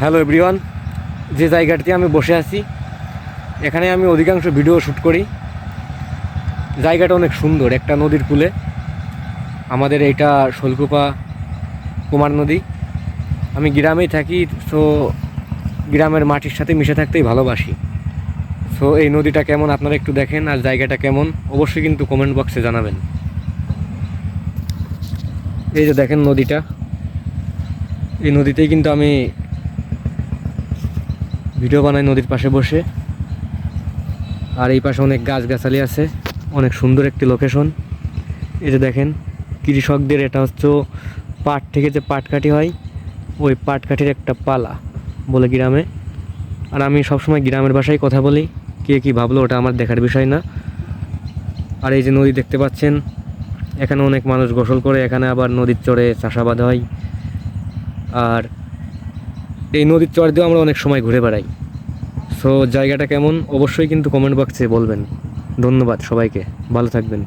Hello everyone, যে জায়গাটিতে আমি বসে আছি এখানে আমি অধিকাংশ ভিডিও শ্যুট করি। জায়গাটা অনেক সুন্দর, একটা নদীর কূলে। আমাদের এইটা শোলকুপা কুমার নদী। আমি গ্রামেই থাকি, সো গ্রামের মাটির সাথে মিশে থাকতেই ভালোবাসি। সো এই নদীটা কেমন আপনারা একটু দেখেন, আর জায়গাটা কেমন অবশ্যই কিন্তু কমেন্ট বক্সে জানাবেন। এই যে দেখেন নদীটা, এই নদীতেই কিন্তু আমি ভিডিও বানাই নদীর পাশে বসে। আর এই পাশে অনেক গাছগাছালি আছে, অনেক সুন্দর একটি লোকেশন। এই যে দেখেন কৃষকদের, এটা হচ্ছে পাট থেকে যে পাট কাটি হয়, ওই পাট কাঠির একটা পালা বলে গ্রামে। আর আমি সবসময় গ্রামের ভাষায় কথা বলি, কে কী ভাবলো ওটা আমার দেখার বিষয় না। আর এই যে নদী দেখতে পাচ্ছেন, এখানে অনেক মানুষ গোসল করে, এখানে আবার নদীর চরে চাষাবাদ হয়। আর এই নদীর চর দিয়েও আমরা অনেক সময় ঘুরে বেড়াই। সো জায়গাটা কেমন অবশ্যই কিন্তু কমেন্ট বক্সে বলবেন। ধন্যবাদ সবাইকে, ভালো থাকবেন।